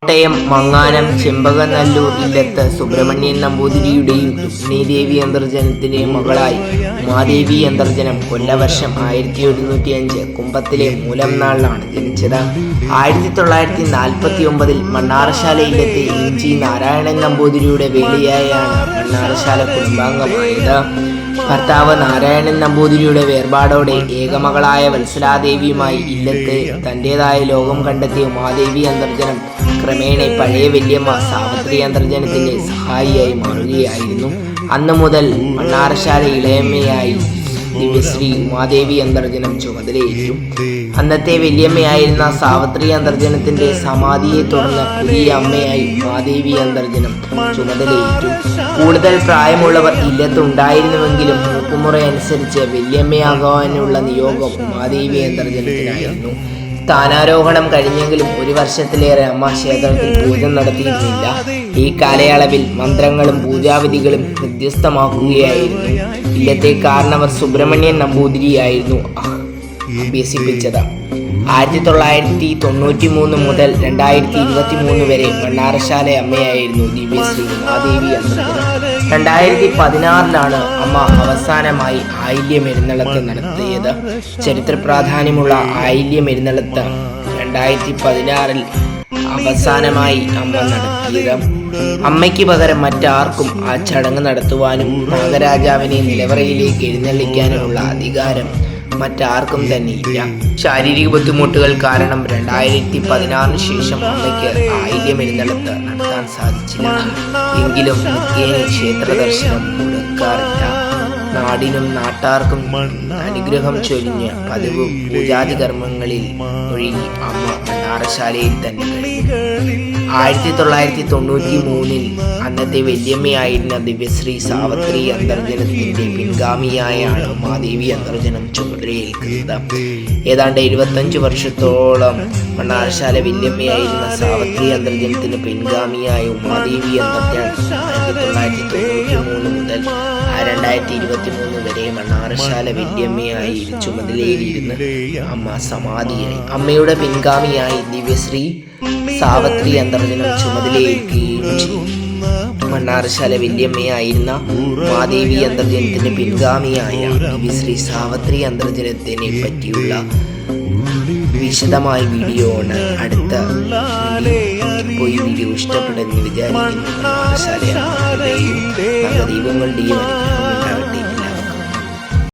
കോട്ടയം മങ്ങാനം ചെമ്പകനല്ലൂർ ഇല്ലത്ത് സുബ്രഹ്മണ്യൻ നമ്പൂതിരിയുടെയും രുക്മിണീദേവി അന്തർജനത്തിന്റെയും മകളായി ഉമാദേവി അന്തർജനം കൊല്ലവർഷം 1105 കുംഭത്തിലെ മൂലം നാളിലാണ് ജനിച്ചത്. 1949 മണ്ണാറശാല ഇല്ലത്തെ ഇഞ്ചി നാരായണൻ നമ്പൂതിരിയുടെ വേളിയായാണ് മണ്ണാറശാല കുടുംബാംഗമായത്. ഭർത്താവ് നാരായണൻ നമ്പൂതിരിയുടെ വേർപാടോടെ ഏകമകളായ വത്സലാദേവിയുമായി ഇല്ലത്തെ തൻ്റെതായ ലോകം കണ്ടെത്തിയ ഉമാദേവി അന്തർജനം ക്രമേണ പഴയ വല്യമ്മ സാവിത്രി അന്തർജനത്തിന്റെ സഹായിയായി മാറുകയായിരുന്നു. അന്നു മുതൽ മണ്ണാറശാല ഇളയമ്മയായി ദിവ്യശ്രീ ഉമാദേവി അന്തർജനം ചുമതലയേറ്റു. അന്നത്തെ വല്യമ്മയായിരുന്ന സാവിത്രി അന്തർജനത്തിന്റെ സമാധിയെ തുടർന്ന് പുതിയ അമ്മയായി ഉമാദേവി അന്തർജനം ചുമതലയേറ്റു. കൂടുതൽ പ്രായമുള്ളവർ ഇല്ലത്തുണ്ടായിരുന്നുവെങ്കിലും മൂപ്പുമുറ അനുസരിച്ച് വല്യമ്മയാകാനുള്ള നിയോഗം ഉമാദേവി അന്തർജനത്തിനായിരുന്നു. സ്ഥാനാരോഹണം കഴിഞ്ഞെങ്കിലും 1 വർഷത്തിലേറെ അമ്മ ക്ഷേത്രത്തിൽ പൂജ നടത്തിയിരുന്നില്ല. ഈ കാലയളവിൽ മന്ത്രങ്ങളും പൂജാവിധികളും ഹൃദ്യസ്ഥമാക്കുകയായിരുന്നു. ഇല്ലത്തെ കാരണവർ സുബ്രഹ്മണ്യൻ നമ്പൂതിരിയായിരുന്നു അഭ്യസിപ്പിച്ചത്. 1993 മുതൽ 2023 വരെ മണ്ണാറശാല അമ്മയായിരുന്നു ദിവ്യശ്രീ ഉമാദേവി അന്തർജനം. 2016 അമ്മ അവസാനമായി ആയില്യമെഴുന്നള്ളത്ത് നടത്തിയത്. ചരിത്ര പ്രാധാന്യമുള്ള ആയില്യമെഴുന്നള്ളത്ത് 2016 അവസാനമായി അമ്മ നടത്തിയത്. അമ്മയ്ക്ക് പകരം മറ്റാർക്കും ആ ചടങ്ങ് നടത്തുവാനും നാഗരാജാവിനെ നിലവറയിലേക്ക് എഴുന്നള്ളിക്കാനുമുള്ള അധികാരം മറ്റാർക്കും തന്നെ ഇല്ല. ശാരീരിക ബുദ്ധിമുട്ടുകൾ കാരണം 2016 ശേഷം അമ്മയ്ക്ക് ആയില്യമെഴുന്നള്ളത്ത് നടത്താൻ സാധിച്ചില്ല. എങ്കിലും നിത്യേന ക്ഷേത്ര ദർശനം മുടക്കാറില്ല. നാടിനും നാട്ടാർക്കും അനുഗ്രഹം ചൊരിഞ്ഞ് പതിവ് പൂജാതി കർമ്മങ്ങളിൽ ഒഴുകി അമ്മ മണ്ണാറശാലയിൽ തന്നെ കഴിഞ്ഞു. 1993 അന്നത്തെ വല്യമ്മയായിരുന്ന ദിവ്യശ്രീ സാവിത്രി അന്തർജനത്തിന്റെ പിൻഗാമിയായാണ് ഉമാദേവി അന്തർജനം ചുമതലയേൽക്കുന്നത്. ഏതാണ്ട് 25 വർഷത്തോളം മണ്ണാറശാല വല്യമ്മയായിരുന്ന സാവിത്രി അന്തർജനത്തിന് പിൻഗാമിയായ ഉമാദേവി അന്തർജനം 1993 മുതൽ 2023 വരെ മണ്ണാറശാല വല്യമ്മയായി ചുമതലയിലിരുന്ന് അമ്മ സമാധിയായി. അമ്മയുടെ പിൻഗാമിയായി ദിവ്യശ്രീ സാവിത്രി അന്തർജനം ചുമതലയേൽക്കുകയും ചെയ്തു. മണ്ണാറശാല വല്യമ്മയായിരുന്ന ഉമാദേവി അന്തർജനത്തിന്റെ പിൻഗാമിയായ ദിവ്യശ്രീ സാവിത്രി അന്തർജനത്തിനെ പറ്റിയുള്ള വിശദമായ വീഡിയോ ആണ് അടുത്ത വീഡിയോ. വീഡിയോ ഇഷ്ടപ്പെടുന്നു വിചാരിക്കുന്നു. മണ്ണാറശാല ദൈവങ്ങളുടെയും അനുഗ്രഹം